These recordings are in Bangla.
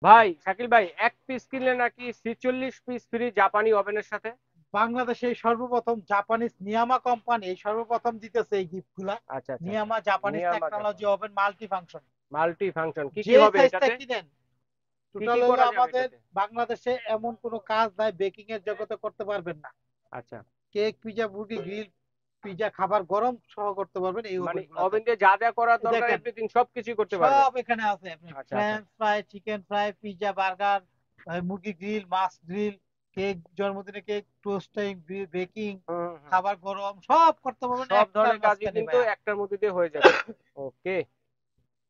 ভাই শাকিল ভাই, এক পিস কিনলে নাকি 46 পিস ফ্রি জাপানি ওভেনের সাথে। বাংলাদেশে এই সর্বপ্রথম জাপানিজ নিয়ামা কোম্পানি এই সর্বপ্রথম দিতেছে এই গিফট গুলা। আচ্ছা আচ্ছা। নিয়ামা জাপানিজ নিয়ামা technology Japan oven multi function. Multi function কি কি যে হবে সাইজটা এটাতে? কিনেন কি টোটাল কি হলো করা যাবে আমাদের এটাতে? বাংলাদেশে এমন কোনো কাজ নাই বেকিং এর জগতে করতে পারবেন না। আচ্ছা। কেক, পিজা, মুরগি গ্রিল, পিজা খাবার গরম সহ করতে পারবেন এই মানে ওভেন গুলাতে। ওভেন দিয়ে যা যা করার দরকার দেখেন এভরিথিং সবকিছু করতে পারবেন। সব এখানে আছে, আপনি আচ্ছা আচ্ছা। French fry, chicken fry, pizza, burger, মুরগি গ্রিল, মাছ গ্রিল, কেক, জন্মদিনে কেক, টোস্টিং, বেকিং, হুম হুম হুম। খাবার গরম সব করতে পারবেন সব একটার ধরনের কাজই মাঝখানে কিন্তু ভাইয়া। একটার মধ্যে দিয়ে হয়ে যাবে। ওকে।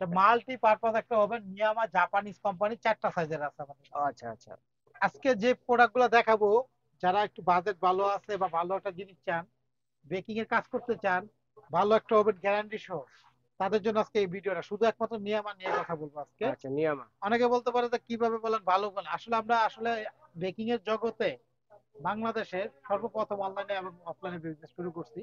মাল্টি পারপাস একটা ওভেন, নিয়ামা জাপানিজ কোম্পানি, চারটা সাইজের আছে আমাদের কাছে। আচ্ছা আচ্ছা। আজকে যে প্রোডাক্ট গুলো দেখাবো, যারা একটু বাজেট ভালো আছে বা ভালো একটা জিনিস চান, বেকিং এর কাজ করতে চান, ভালো একটা ওভেন গ্যারান্টি সহ, তাদের জন্য আজকে এই ভিডিওটা শুধু একমাত্র নিয়ামা নিয়ে কথা বলবো আজকে। আচ্ছা নিয়ামা। অনেকে বলতে পারে যে কিভাবে বলেন ভালো বলেন, আসলে আমরা আসলে বেকিং এর জগতে বাংলাদেশের সর্বপ্রথম অনলাইনে এবং অফলাইনে বিজনেস শুরু করছি।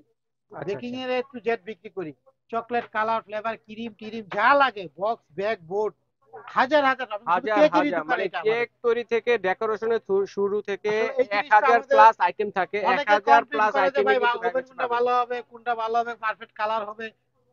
আচ্ছা বেকিং আচ্ছা। এর A to Z বিক্রি করি। চকলেট, কালার, ফ্লেভার, ক্রিম টিরিম যা লাগে, বক্স, ব্যাগ, বোর্ড, হাজার হাজার, আপনি শুধু হাজার কেকেরই হাজার দোকান মানে এটা আমাদের। কেক তৈরি থেকে ডেকোরেশনের শুরু থেকে আসলে এই এক জিনিসটা হাজার আমাদের, প্লাস আইটেম থাকে, এক অনেকে হাজার কমপ্লেন প্লাস করে যে আইটেমই ভাই কিন্তু ওভেন প্যাকেজ কোনটা পাবেন। ভালো হবে, কোনটা ভালো হবে, পারফেক্ট কালার হবে,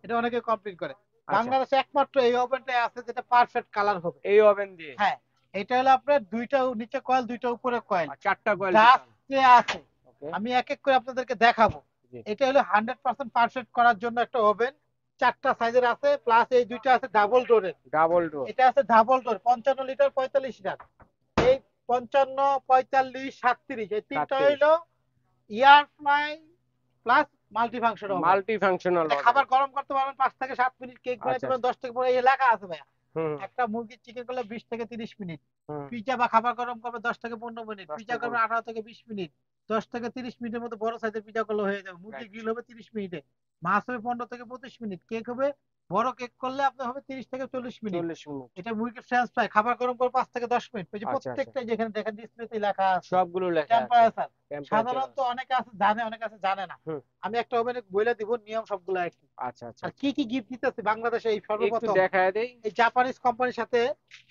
এটা অনেকে কমপ্লেন করে। আচ্ছা। বাংলাদেশে একমাত্র এই ওভেনটাই আছে যেটা পারফেক্ট কালার হবে। এই ওভেন দিয়ে। হ্যাঁ, এটা হলো আপনার দুইটা নিচে কয়েল, দুইটা উপরে কয়েল, আর চারটা কয়েল টোটাল। ডাস্টে আছে। ওকে। আমি এক এক করে আপনাদেরকে দেখাবো। জি। এটা হলো 100% পারফেক্ট করার জন্য একটা ওভেন, চারটা সাইজের আছে, প্লাস এই দুইটা আছে ডাবল ডোরের। Double door. এটা আছে ডাবল ডোর, 55 লিটার, 45 লিটার। এই 55, 45, 37 এই তিনটা 37। হইলো air fry plus multi function oven. Multi functional এটা ওভেন। খাবার গরম করতে পারবেন 5 থেকে 7 মিনিট, কেক বানাইতে আচ্ছা পারবেন আচ্ছা। 10 থেকে 15, এই লেখা আছে ভাইয়া। হুম একটা মুরগির চিকেন করলে 20 থেকে 30 মিনিট, হুম। পিজা বা খাবার গরম করবে 10 থেকে 15 মিনিট, 10 পিজা থেকে করবে 15। 18 থেকে 20 মিনিট, 10 থেকে 30 মিনিটের মধ্যে বড় সাইজের পিজা করলে হয়ে যাবে, মুরগি রাইট। গ্রিল হবে 30 মিনিটে, মাছ হবে 15 থেকে 25 মিনিট, কেক হবে, বড় কেক করলে আপনার হবে 30 থেকে 40 মিনিট। 40 মিনিট। এটা মুরগির ফ্রেঞ্চ ফ্রাই খাবার গরম করে 5 থেকে 10 মিনিট, ওই যে আচ্ছা আচ্ছা। প্রত্যেকটা যেখানে দেখেন ডিসপ্লেতে লেখা আছে সবগুলো লেখা আছে। টেম্পারেচার। টেম্পারেচার সাধারণত আছে। অনেকে আছে জানে, অনেকে আছে জানে না। হুম। আমি একটা ওভেনে বলে দিব নিয়ম সবগুলো একই। আচ্ছা আচ্ছা আর আচ্ছা। কি কি গিফট দিতেছে বাংলাদেশে এই একটু সর্বপ্রথম দেখায় দেই। এই জাপানিজ কোম্পানির সাথে,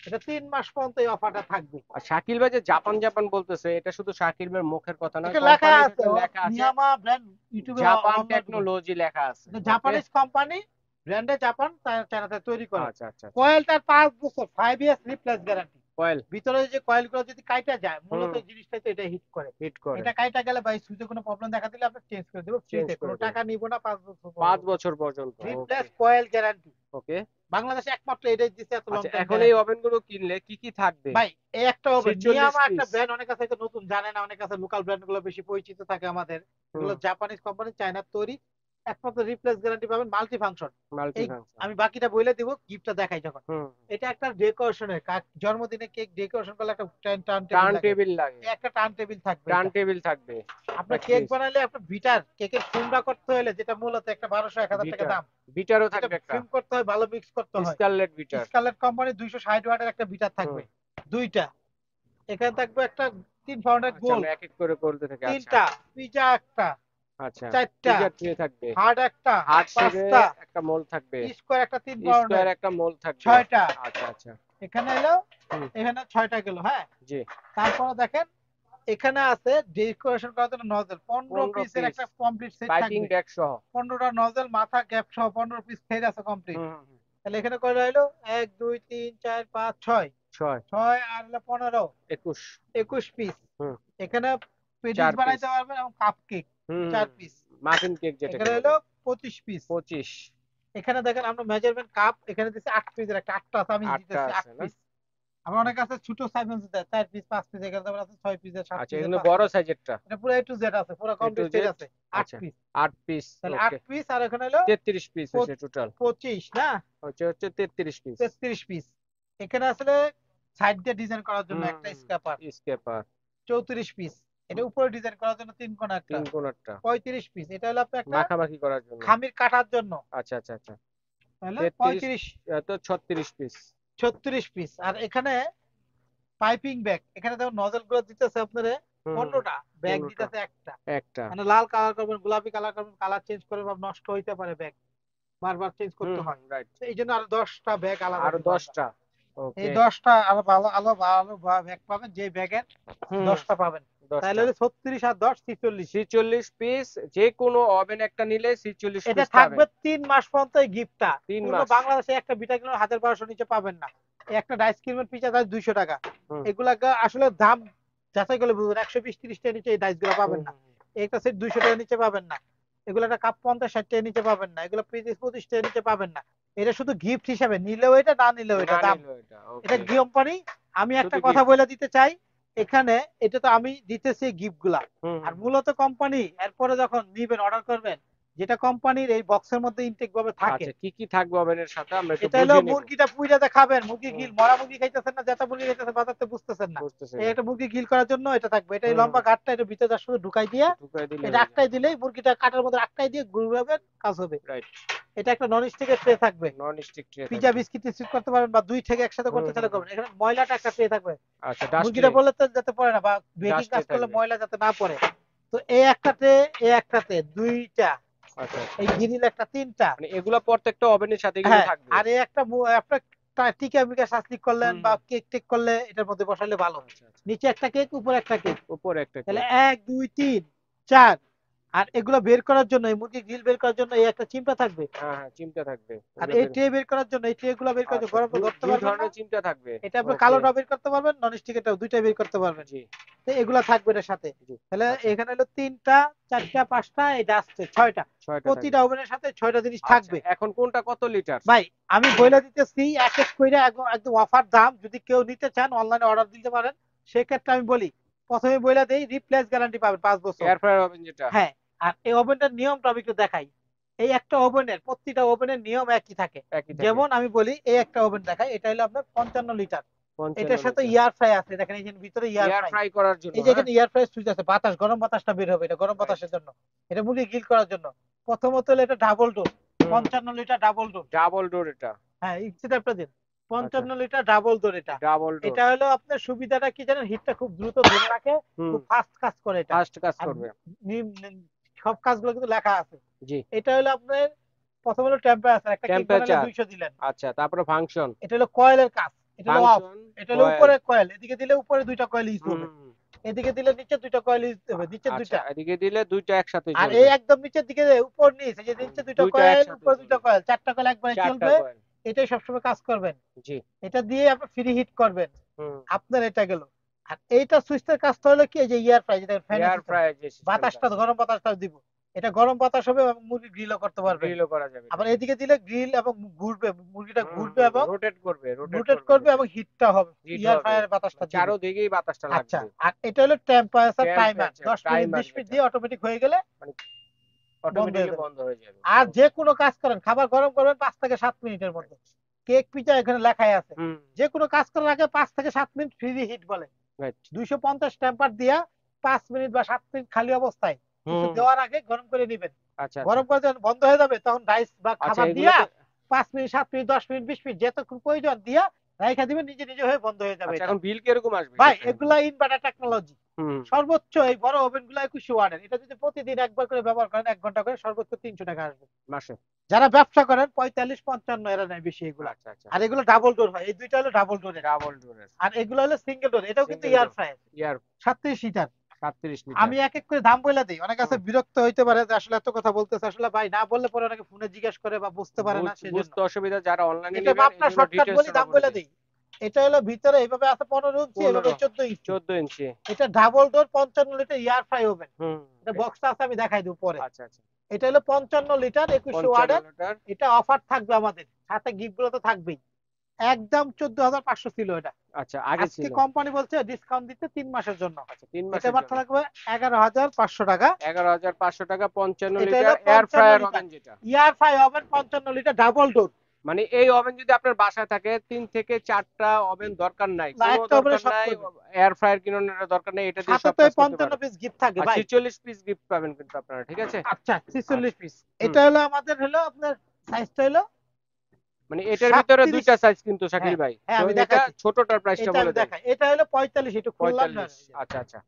এটা 3 মাস পর্যন্ত এই অফারটা থাকবে। আর শাকিল ভাই যে জাপান জাপান বলতেছে, এটা শুধু শাকিল ভাইয়ের মুখের কথা নয়, এটা লেখা কোম্পানির আছে, লেখা আছে। নিয়ামা ব্র্যান্ড, ইউটিউবে জাপান ডাউনলোড দিবেন। টেকনোলজি লেখা আছে। এটা ওকে। জাপানিজ কোম্পানি, ব্র্যান্ডে জাপান, চায়নাতে তৈরি করে। আচ্ছা আচ্ছা আচ্ছা। কয়েলটার 5 বছর, 5 ইয়ার্স রিপ্লেস গ্যারান্টি। কয়েল। ভিতরে যে কয়েল গুলো যদি কাইটা যায়, মূলত হুম। এই জিনিসটাই তো এটা হিট করে। হিট করে। এটা কাইটা গেলে ভাই সুইচে কোনো প্রবলেম দেখা দিলে আমরা চেঞ্জ করে দেবো চেঞ্জ ফ্রিতে, কোনো করে দেবে। টাকা নিব না 5 বছর 5 পর্যন্ত। বছর পর্যন্ত। Okay. Replace coil guarantee okay. বাংলাদেশে একমাত্র এটাই দিচ্ছে, এত লং আচ্ছা, টাইম এখন এই গ্যারান্টি। ওভেন গুলো কিনলে কি কি থাকবে? ভাই এই একটা ওভেন 46 নিয়ামা একটা পিস। ব্র্যান্ড, অনেক কাছে এটা নতুন জানে না, অনেক কাছে লোকাল ব্র্যান্ড গুলো বেশি পরিচিত থাকে আমাদের। এগুলো হুম। জাপানিজ কোম্পানি, চায়নার তৈরি। একমাত্র রিপ্লেস গ্যারান্টি পাবেন, মাল্টি ফাংশন। মাল্টি এই ফাংশন। আমি বাকিটা বলে দিব, গিফটটা দেখাই যখন। হুম। এটা একটা ডেকোরেশনের কাজ, জন্মদিনে কেক ডেকোরেশন করলে একটা টার্ন টেবিল টার্ন লাগে, টেবিল লাগে। এই একটা টার্ন টেবিল থাকবে টার্ন এটা। টেবিল থাকবে। আপনার এক কেক পিস। বানাইলে আপনার বিটার, কেকের ফোমটা করতে হলে যেটা মূলত একটা 1200 1000 টাকা বিটার। দাম, বিটারও যেটা থাকবে একটা। ফিল্ম করতে হয়, ভালো মিক্স করতে হয়, স্কারলেট বিটার। স্কারলেট কোম্পানি 260 ওয়াটের একটা বিটার হুম। থাকবে, দুইটা। এখানে থাকবে একটা 3 পাউন্ডের আচ্ছা, গোল, আমরা এক এক করে বলতে থাকি। আচ্ছা। তিনটা পিজা, একটা, আচ্ছা। চারটা পিজার ট্রে থাকবে। হার্ড, একটা, হার্ট শেপে পাঁচটা একটা মোল থাকবে। স্কোয়ার, একটা 3 পাউন্ডের, স্কোয়ার একটা মোল থাকবে। ছয়টা। আচ্ছা আচ্ছা। এখানে এলো, হুম। এখানে ছয়টা গেল, হ্যাঁ। জি। তারপরে দেখেন এখানে আছে ডেকোরেশন করার জন্য নজল, 15 15 পিসের পিস একটা কমপ্লিট সেট পাইপিং থাকবে। ব্যাগ সহ। 15টা নজল, মাথা, গ্যাপ সহ 15 পিস সেট আছে কমপ্লিট। হুম হুম হুম। তাহলে এখানে কয়টা হলো, 1 2 3 4 5 6, 6। 6 আর হলো 15, 21। 21 পিস। হুম। এখানে পেডিস 4 পিস। বানাইতে পারবেন এবং কাপ কেক হুম হুম। 4 পিস। মাফিন কেক যেটাকে এখানে বলে। হলো 25 পিস। 25। এখানে দেখেন আমরা মেজারমেন্ট কাপ এখানে দিচ্ছি 8 পিসের একটা, 8টা আছে, আমি 8টা দিতেছি আট আছে না? পিস আমার অনেক আছে ছোট সাইজ দেয় 4 পিস 5 পিস, এখানে আবার আছে 6 পিসের, সাত আচ্ছা, পিসের এগুলো পাঁচ বড় পিসের সাইজেরটা। এটা পুরো A to Z আছে, পুরো এ টু কমপ্লিট সেট জেড। আছে। আট আচ্ছা। Piece 8 piece. তাহলে ওকে। 8 পিস, আর এখানে হলো 33 পিস হয়েছে টোটাল। 25 না, হচ্ছে 33 পিস। 33 পিস। এখানে আসলে সাইড দিয়ে ডিজাইন করার জন্য হুম একটা হুম। স্ক্যাপার, স্কেপার। 34 পিস। এটা উপরে ডিজাইন করার জন্য 3 কোণা একটা, তিন কোণারটা। 35 পিস। এটা হলো আপনার একটা মাখামাখি করার জন্য। খামির কাটার জন্য, আচ্ছা আচ্ছা আচ্ছা। তাহলে 33। 35, তো 36 পিস। 36 পিস। আর এখানে পাইপিং ব্যাগ, এখানে যেমন নজল গুলো দিতেছে আপনারা হুম হুম হুম। 15টা, ব্যাগ 15টা। দিতেছে একটা। একটা। মানে লাল কালার করবেন, গোলাপি কালার করবেন, কালার চেঞ্জ করবেন বা নষ্ট হইতে পারে ব্যাগ, বারবার চেঞ্জ হুম করতে হুম হয়। রাইট। তো এই জন্য আরো 10টা ব্যাগ আলাদা আরো দিব আমরা। 10টা। এই ওকে। 10টা আরো ভালো আলো ভালো ব্যাগ পাবেন, যে ব্যাগের হুম। 10টা পাবেন। 10টা। তাহলে হলো 36 আর 10 46। 46 পিস, যে কোনো ওভেন একটা নিলে 46 এটা পিস থাকবে পাবেন। 3 মাস পর্যন্ত এই গিফটটা। 3 পুরো মাস। বাংলাদেশে একটা বিটা কিলো 1200 নিচে পাবেন না। এই একটা আইসক্রিমের পিচা দাম 200 টাকা। হুম এগুলাকে আসলে দাম যাচাই করলে বুঝবেন, 120 30 টাকার নিচে এই ডাইস গুলো হুম পাবেন না। হুম, হুম। একটা সেট 200 টাকার নিচে পাবেন না। এগুলো একটা কাপ 50 60 টাকার নিচে পাবেন না। এগুলো পিস 25 টাকার নিচে পাবেন না। এটা শুধু গিফট হিসাবে, নিলেও এটা, না নিলেও এটা না দাম। নিলো এটা, এটা ওকে। কোম্পানি। আমি একটা শুধু কথা গিফট। বলে দিতে চাই এখানে, এটা তো আমি দিতেছি গিফট গুলা। হুম আর হুম হুম। মূলত কোম্পানি এরপরে যখন নিবেন, অর্ডার করবেন, যেটা কোম্পানির এই বক্সের মধ্যে ইনটেক ভাবে থাকে। আচ্ছা, কি কি থাকবে ওভেনের সাথে আমরা একটু এটা হলো বুঝিয়ে নেব। মুরগিটা পুইরা খাবেন, মুরগি হুম। গিল, মরা মুরগি খাইতেছেন না, যেটা মুরগি খাইতেছেন বাজারতে বুঝতেছেন না। বুঝতেছি এই না। একটা মুরগি গিল করার জন্য এটা থাকবে। এটা এই হুম লম্বা হুম। গাঁটটা এটা ভিতরে শুধু ঢুকাই দিয়ে, ঢুকাই দিলে এটা হয়ে আটকাই যাবে। দিলেই মুরগিটা কাটার মধ্যে আটকাই দিয়ে ঘুরাবেন, কাজ হবে। রাইট। এটা একটা নন স্টিকের ট্রে থাকবে। নন স্টিক ট্রে পিজা থাকবে। বিস্কিট টিস্কিট করতে পারবেন, বা দুই থেকে একসাথে হুম করতে হুম চাইলে হুম। করবেন। এখানে ময়লাটা একটা ট্রে থাকবে। আচ্ছা, ডাস্ট ট্রে। মুরগিটা বললে তো যাতে পড়ে না, বা বেকিং ডাস্ট ট্রে কাজ করলে থাকবে। ময়লা যাতে না পড়ে। তো এই একটা ট্রে, এই একটা ট্রে, দুইটা। আচ্ছা আচ্ছা। এই গ্রিল একটা, তিনটা। মানে এগুলা প্রত্যেকটা ওভেনের সাথে কিন্তু হ্যাঁ। থাকবে। আর এই একটা আপনার টিকা মিকা শাস্তি করলেন হুম বা হুম। কেক টেক করলে এটার মধ্যে বসালে ভালো। আচ্ছা আচ্ছা। নিচে একটা কেক, উপরে একটা কেক। উপরে একটা তাহলে কেক। 1 2 3 4। আর এগুলো বের করার জন্য, এই মুরগি গ্রিল বের করার জন্য এই একটা চিমটা থাকবে। হ্যাঁ হ্যাঁ, চিমটা থাকবে আর ওগুলো এই বের। ট্রে বের করার জন্য, এই ট্রে গুলো বের করার জন্য, আচ্ছা, গরম তো ধরতে দুই পারবেন না। ধরনের চিমটা থাকবে। এটা আপনি ওকে। কালোটা বের করতে পারবেন, নন স্টিকেরটাও দুইটাই বের করতে পারবেন। জি তো এগুলা থাকবে এর সাথে। জি। তাহলে আচ্ছা, এখানে হলো 3টা 4টা 5টা, এটা আসছে 6টা। 6টা থাকবে। প্রতিটা ওভেনের সাথে 6টা জিনিস আচ্ছা, থাকবে। এখন কোনটা কত লিটার? ভাই আমি বলে দিতেছি এক এক করে, একদম একদম অফার দাম। যদি কেউ নিতে চান অনলাইনে অর্ডার দিতে পারেন। সেক্ষেত্রে আমি বলি, প্রথমে বলে দেই, রিপ্লেস গ্যারান্টি পাবেন 5 বছর। এয়ার ফ্রায়ার ওভেন যেটা। হ্যাঁ। আর এই ওভেনটার নিয়মটা আমি একটু দেখাই। এই একটা ওভেনের, প্রতিটা ওভেনের নিয়ম একই থাকে। একই থাকে। যেমন আমি বলি, এই একটা ওভেন দেখাই, এটা হলো আপনার 55 লিটার। 55 এটার সাথে লিটার। ইয়ার ফ্রাই আছে, দেখেন এই যে ভিতরে ইয়ার এয়ার ফ্রাই। ফ্রাই করার জন্য, এই যে হ্যাঁ। এখানে ইয়ার ফ্রাই সুইচ আছে, বাতাস, গরম বাতাসটা বের হবে, এটা গরম রাইট। বাতাসের জন্য। এটা মুরগি গ্রিল করার জন্য। প্রথমত হলো এটা ডাবল ডোর। হুম। 55 লিটার ডাবল ডোর। ডাবল ডোর এটা। হ্যাঁ, ইঞ্চিটা দিন। আচ্ছা। 55 লিটার ডাবল ডোর এটা। Double door. এটা হলো আপনার সুবিধাটা কি জানেন, হিটটা খুব দ্রুত ধরে রাখে। হুম। খুব ফাস্ট কাজ করে এটা। ফাস্ট কাজ আর করবে। সব কাজগুলো কিন্তু লেখা আছে। জি। এটা হলো আপনার, প্রথম হলো টেম্পারেচার, একটা কেক বানালে টেম্পারেচার। 200 দিলেন। আচ্ছা, তারপরে ফাংশন। এটা হলো কয়েলের কাজ। এটা হলো অফ। ফাংশন। এটা হলো কয়েল। উপরে কয়েল, এদিকে দিলে উপরে দুইটা কয়েল ইউজ হুম হবে। হুম, হুম। এদিকে দিলে নিচে দুইটা কয়েল ইউজ হবে, নিচে আচ্ছা, দুইটা। এদিকে দিলে দুইটা একসাথে আর এই জ্বলবে। একদম নিচের দিকে, উপর নিচ, এই যে নিচে দুইটা দুইটা কয়েল, একসাথে উপরে দুইটা জ্বলবে। কয়েল, 4টা কয়েল একবারে 4টা চলবে। কয়েল। এটাই সবসময় কাজ করবেন। জি। এটা দিয়ে আপনি ফ্রি হিট করবেন। হুম। আপনার এটা গেল। আর এইটা সুইচের কাজটা হলো কি, এই যে ইয়ার ফ্রাই, যেটা ফ্যানের এয়ার সিস্টেম, ফ্রায়ার যে সিস্টেমটা। বাতাসটা, গরম বাতাসটা দিব। এটা গরম বাতাস হবে এবং মুরগি গ্রিলও করতে পারবেন। গ্রিলও করা যাবে আবার এটাতে। এদিকে দিলে গ্রিল এবং ঘুরবে, মুরগিটা হুম ঘুরবে হুম। এবং রোটেট করবে, রোটেট রোটেট করবে করবে রোটেট। এবং হিটটা হবে। হিট ইয়ার হবে। ফ্রায়ার বাতাসটা মানে দিবে। চারোদিকেই বাতাসটা আচ্ছা। লাগবে। আর এটা হলো temperature timer, temperature 10 minute timer 20 minute যেটা। দিয়ে অটোমেটিক হয়ে গেলে মানে বন্ধ হয়ে অটোমেটিকলি যাবে। বন্ধ হয়ে যাবে। আর যে ওকে। কোনো কাজ করেন, খাবার গরম করবেন 5 থেকে 7 মিনিটের মধ্যে। কেক পিজা এখানে লেখাই আছে। হুম। যে কোনো কাজ করার আগে 5 থেকে 7 মিনিট ফ্রি হিট বলে। রাইট। 250 টেম্পার দিয়া 5 মিনিট বা 7 মিনিট খালি অবস্থায় কিছু হুম। দেওয়ার আগে গরম করে নিবেন। আচ্ছা আচ্ছা। গরম করে যখন বন্ধ হয়ে যাবে, তখন রাইস বা আচ্ছা, খাবার দিয়া এগুলোতে। 5 মিনিট 7 মিনিট 10 মিনিট 20 মিনিট যতক্ষণ প্রয়োজন দিয়া রাইখা দিবেন, নিজে নিজে হয়ে বন্ধ হয়ে যাবে আচ্ছা, এটা। এখন বিল কিরকম আসবে ভাই সেটা এগুলা ইনভার্টার টেকনোলজি। হুম। সর্বোচ্চ এই বড় ওভেন গুলো 2100 ওয়াটের। এটা যদি প্রতিদিন একবার করে ব্যবহার করেন, 1 ঘন্টা করে, সর্বোচ্চ 300 টাকা আসবে। মাসে। যারা ব্যবসা করেন 45 55, এরা নেয় বেশি এগুলা। আচ্ছা আচ্ছা। আর এগুলো ডাবল ডোর হয়, এই দুইটা হলো ডাবল ডোরের। ডাবল ডোরের। আর এগুলো হলো সিঙ্গেল ডোর, এটাও কিন্তু সিঙ্গেল এয়ার ডোর। ফ্রায়ার। ইয়ার। 37 লিটার। 37 লিটার। আমি এক এক করে দাম বলে দিই, অনেক আছে হুম। বিরক্ত হইতে পারে যে আসলে এত কথা বলতেছে, আসলে ভাই না বললে পরে অনেকে ফোনে জিজ্ঞেস করে বা বুঝতে পারে না, সেজন্য। বুঝতে অসুবিধা, যারা অনলাইনে এটা নেবেন এই মাপটা জন্য শর্টকাট বলি, ডিটেইলসটা দাম বলে বলে দিই। দিই। এটা হলো ভিতরে এইভাবে আছে 15 ইঞ্চি, এভাবে 15। 14 ইঞ্চি। 14 ইঞ্চি। এটা ডাবল ডোর 55 লিটার ইয়ার ফ্রাই ওভেন। হুম। এটা বক্সটা আছে, আমি দেখাই দেব পরে। আচ্ছা আচ্ছা। এটা হলো 55 লিটার 2100 55 ওয়াটের। লিটার। এটা অফার থাকবে আমাদের সাথে, গিফট গুলো তো থাকবেই। একদম 14,500 ছিল এটা। আচ্ছা, আগে আজকে ছিল। কোম্পানি বলছে ডিসকাউন্ট দিতে 3 মাসের জন্য। আচ্ছা, 3 এটা মাসের মাত্র জন্য। লাগবে 11,500 টাকা। 11,500 টাকা 55 এটা লিটার হলো এয়ার 55 ফ্রায়ার লিটার ওভেন যেটা। Air fry oven, 55 litre double door. মানে এই ওভেন যদি আপনার বাসায় থাকে 3 থেকে 4টা ওভেন দরকার নাই, না, কোনো একটা ওভেনে দরকার সব নাই। করবে। এয়ার ফ্রায়ার কিনানোর দরকার নেই, এটা দিয়ে সাথে সব তো কাজ এই করতে 55 পারেন। পিস গিফট থাকে আর ভাই। 46 পিস গিফট পাবেন কিন্তু আপনারা, ঠিক আছে। আচ্ছা, আচ্ছা। 46 পিস। হুম। এটা হলো আমাদের, হলো আপনার সাইজটা হলো মানে এটার ভিতরে 37। দুইটা সাইজ কিন্তু শাকিল হ্যাঁ ভাই, হ্যাঁ, তো আমি এটা দেখাইতেছি। ছোটটার প্রাইসটা এটা বলে আমি দেন। দেখাই, এটা হলো 45, একটু খুললাম না। 45। আচ্ছা আচ্ছা।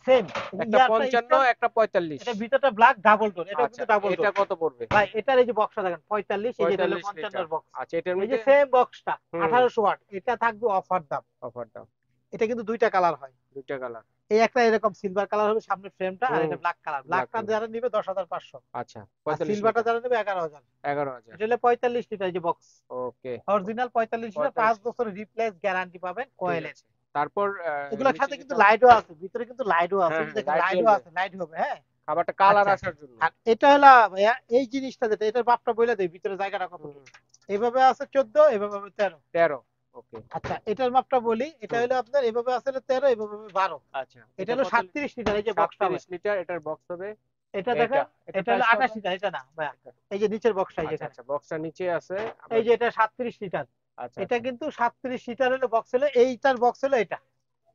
সেম একটা ইয়ারটা 55 স্টাইল। একটা 45। এটা ভিতরটা ব্ল্যাক ডাবল ডোর, এটাও আচ্ছা, কিন্তু ডাবল ডোর। এটা কত পড়বে? ভাই এটার এই যে বক্সটা দেখেন 45, এই যে এটা হলো 45 55 লিটার। এর বক্স। আচ্ছা, এটার এই যে মধ্যে সেম বক্সটা হুম 1800 ওয়াট, এটা থাকবে অফার দাম। অফার দাম এটা কিন্তু দুইটা কালার হয়। দুইটা কালার। এই একটা এরকম সিলভার কালার হবে সামনের ফ্রেমটা, আর হুম এটা ব্ল্যাক কালার। ব্ল্যাক ব্ল্যাকটা কালার। যারা নিবে 10,500, আচ্ছা, আর 45 সিলভারটা লিটার যারা নিবে 11,000। 11,000। এটা হলো 45 লিটার, এই যে বক্স ওকে, অরিজিনাল 45 লিটার, 45। 5 বছরের রিপ্লেস গ্যারান্টি পাবেন ঠিক কয়েলের। আছে। তারপর এগুলোর নিচে সাথে কিন্তু যেটা লাইটও আছে, ভিতরে কিন্তু লাইটও আছে, হ্যাঁ, এই যে হ্যাঁ, দেখেন লাইট লাইটও জ্বলবে। আছে, লাইট হবে, হ্যাঁ। খাবারটা কালার আচ্ছা, আসার জন্য। আর এটা হলো ভাইয়া এই জিনিসটা যেটা, এটার মাপটা বলে দেই ভিতরে জায়গাটা হুম, কতটুকু। এইভাবে আছে 14, এভাবে হবে 13। 13। ওকে। আচ্ছা, এটার মাপটা বলি, এটা হুম, হলো আপনার এভাবে আছে হলো 13, এভাবে হবে 12। আচ্ছা, এটা এটা হলো কত লিটার? 37 লিটার, এই যে বক্সটা হবে। 37 লিটার এটার বক্স হবে। এটা এইটা দেখেন, এটার এটা হলো প্রাইস কত? 28 লিটার, এটা না ভাইয়া, এটা এই যে নিচের বক্সটা আচ্ছা, যেখানে, আচ্ছা, বক্সটা নিচে আছে আমরা। এই যে এটা 37 লিটার। আচ্ছা, এটা আচ্ছা, কিন্তু 37 লিটার হলো বক্স, হলো এইটার বক্স হলো এটা।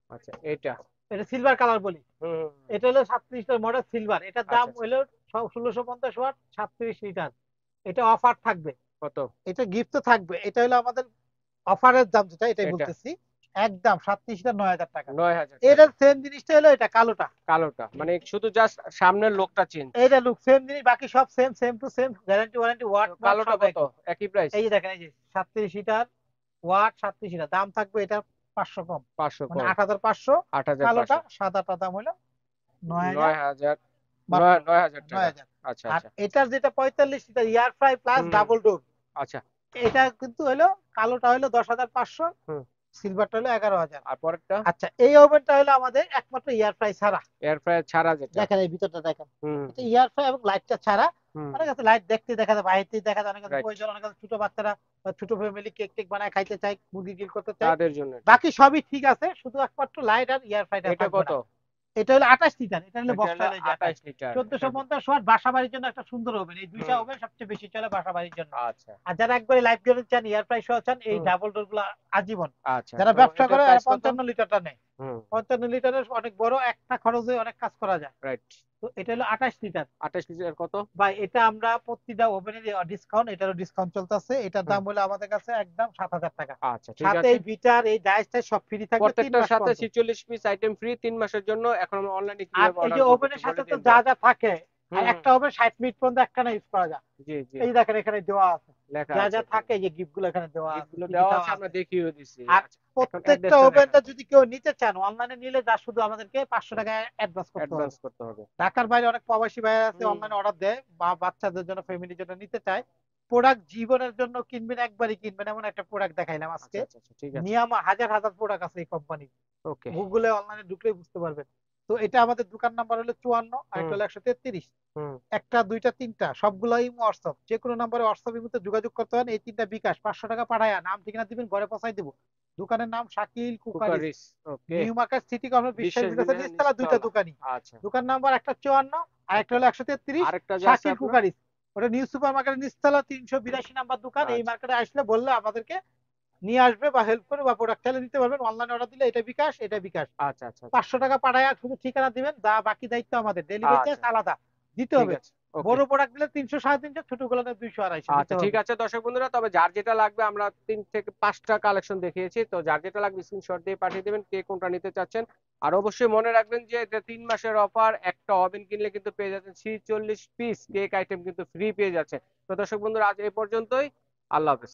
আচ্ছা, এটা এটা সিলভার কালার বলি। হুম হুম, হুম। এটা হলো 37 লিটার মডেল সিলভার, এটার দাম আচ্ছা, আচ্ছা, হলো 1650 ওয়াট, 37 লিটার। এটা অফার থাকবে, কত? এটা গিফট তো থাকবে। এটা হলো আমাদের অফারের দাম, যেটা এটাই এটা বলতেছি, একদম 37 লিটার 9,000 টাকা। 9,000 এটার টাকা। সেম জিনিসটা হলো এটা কালোটা। কালোটা মানে শুধু জাস্ট সামনের লোকটা চেঞ্জ। এইটা লুক সেম জিনিস, বাকি সব same, same to same, guarantee warranty watt তো মার্ক কালোটা সব কত? একই। একই প্রাইস? এই যে দেখেন, এই যে 37 লিটার ওয়াট, 37 লিটার, দাম থাকবে এটা 500 কম, 500 মানে কম। 8,500। কালোটা 8,500। সাদাটা দাম হলো 9,000 9,000। মাত্র, 9,000 টাকা। 9,000। আচ্ছা, আর আচ্ছা। এটার যেটা 45 লিটার এয়ার ফ্রাই প্লাস হুম। ডাবল ডোর, আচ্ছা। এটা কিন্তু হলো কালোটা হলো 10,500, হুম। সিলভারটা হলো 11,000। আর পরেরটা? আচ্ছা, এই ওভেনটা হলো আমাদের একমাত্র এয়ার ফ্রাই ছাড়া। এয়ার ফ্রায়ার ছাড়া যেটা? দেখেন এই ভিতরটা দেখেন, হুম এটা ইয়ার ফ্রাই এবং লাইটটা ছাড়া। হুম। অনেক কাছে লাইট দেখতে দেখা যায়, বাইরে থেকে দেখা যায়, অনেক কাছে রাইট। প্রয়োজন, অনেক কাছে ছোট বাচ্চারা বা ছোট ফ্যামিলি কেক টেক বানায় খাইতে চায়, মুরগি গ্রিল করতে চায়। তাদের জন্য এটা। বাকি সবই ঠিক আছে, শুধু একমাত্র লাইট আর ইয়ার ফ্রাইটা এটা থাকবে কত? না। এটা হলো 28 লিটার, এটা হলো এটা বক্সটা হলো হলো এই যে 28। 28 লিটার। এটা 1450 ওয়াট, বাসা বাড়ির জন্য একটা সুন্দর ওভেন। এই দুইটা হুম। ওভেন সবচেয়ে বেশি চলে বাসা বাড়ির জন্য। আচ্ছা। আর যারা একবারে লাইফ গ্যারেন্টি চান, এয়ার ফ্রাই সহ চান, এই হুম। ডাবল ডোর গুলা আজীবন। আচ্ছা, যারা তো ব্যবসা এটার করে এরা প্রাইস কত? 55 লিটারটা নেয়। হুম। 55 লিটারের অনেক বড়, একটা খরচে অনেক কাজ করা যায়। রাইট। তো এটা হলো 28 লিটার। 28 লিটার কত? ভাই এটা আমরা প্রতিটা ওভেনের ডিসকাউন্ট, এটারও ডিসকাউন্ট চলতেছে, এটার হুম। দাম হলো আমাদের কাছে একদম 7,000 টাকা। আচ্ছা, ঠিক সাথে আছে। এই বিটার, এই ডাইসটা সব ফ্রি থাকবে 3 প্রত্যেকটার মাস সাথে পর্যন্ত। 46 পিস আইটেম ফ্রি 3 মাসের জন্য। এখন আমরা অনলাইনে আর কিভাবে এই যে অর্ডার করব একটু ওভেনের বলে সাথে তো দিন যা ভাই। যা থাকে, আর হুম হুম। একটা ওভেন 60 মিনিট পর্যন্ত একটানা ইউজ করা যায়। জি জি। এই দেখেন এখানে দেওয়া আছে, লেখা যা আছে যা এখানে। থাকে, এই যে গিফট গুলো এখানে দেওয়া গিফট আছে, গুলো কি কি দেওয়া আছে, দেওয়া আমরা আছে। দেখিয়ে দিছি। আর আচ্ছা, এখন প্রত্যেকটা অ্যাড্রেসটা ওভেনটা দেখান। যদি কেউ নিতে চান, অনলাইনে নিলে যা শুধু আমাদেরকে 500 টাকা অ্যাডভান্স করতে হবে। অ্যাডভান্স করতে হবে। ঢাকার বাইরে অনেক প্রবাসী ভাইরা আছে, হুম। অনলাইনে অর্ডার দেয় বা বাচ্চাদের জন্য, ফ্যামিলির জন্য নিতে চায়। প্রোডাক্ট জীবনের জন্য কিনবেন, একবারই কিনবেন, এমন একটা প্রোডাক্ট দেখাইলাম আজকে। আচ্ছা, আচ্ছা, আচ্ছা, ঠিক আছে। নিয়ামা হাজার হাজার প্রোডাক্ট আছে এই কোম্পানি, ওকে। গুগলে অনলাইনে ঢুকলেই বুঝতে পারবেন। তো এটা আমাদের দোকান নাম্বার হলো 54, আর হুম এটা হলো 133। হুম। একটা দুইটা তিনটা সবগুলাই হোয়াটসঅ্যাপ, যে কোনো নাম্বারে হোয়াটসঅ্যাপের মধ্যে যোগাযোগ করতে পারেন। এই তিনটা বিকাশ, 500 টাকা পাঠায়া নাম ঠিকানা দিবেন, ঘরে পৌঁছাই দিব। দোকানের নাম শাকিল কুকারিস, কুকারিস। ওকে। নিউ মার্কেট সিটি কর্নার, বিশ্বাস বিশ্বাস বিকাশের বিল্ডার্স নিচতলা, দুইটা নিচতলা। দোকানই। আচ্ছা। দোকান নাম্বার একটা 54, আর একটা একটা হলো 133, আরেকটা যে আছে শাকিল আপনার? কুকারিস। ওটা নিউ সুপার মার্কেটের নিচতলা 382 নাম্বার দোকান। এই আচ্ছা, মার্কেটে আসলে বললে আমাদেরকে নিয়ে আসবে বা হেল্প করে, বা প্রোডাক্ট চাইলে দিতে পারবেন। অনলাইনে অর্ডার দিলে এটা বিকাশ, এটা বিকাশ। আচ্ছা, আচ্ছা, আচ্ছা, 500 টাকা পাঠায় শুধু ঠিকানা দিবেন, যা বাকি দায়িত্ব আমাদের, ডেলিভারি চার্জ আচ্ছা, আলাদা দিতে ঠিক হবে। আছে। ওকে। বড় প্রোডাক্ট দিলে 300 350, ছোট গুলো 200 250 দিতে আচ্ছা, ঠিক হবে। আছে দর্শক বন্ধুরা, তবে যার যেটা লাগবে আমরা 3 থেকে 5টা কালেকশন দেখিয়েছি, তো যার যেটা লাগবে স্ক্রিনশট দিয়ে পাঠিয়ে দেবেন কে কোনটা নিতে চাচ্ছেন। আর অবশ্যই মনে রাখবেন যে এটা 3 মাসের অফার, একটা ওভেন কিনলে কিন্তু পেয়ে যাচ্ছেন 46 পিস কেক আইটেম কিন্তু ফ্রি পেয়ে যাচ্ছে। তো দর্শক বন্ধুরা, আজ এই পর্যন্তই। আল্লাহ হাফেজ।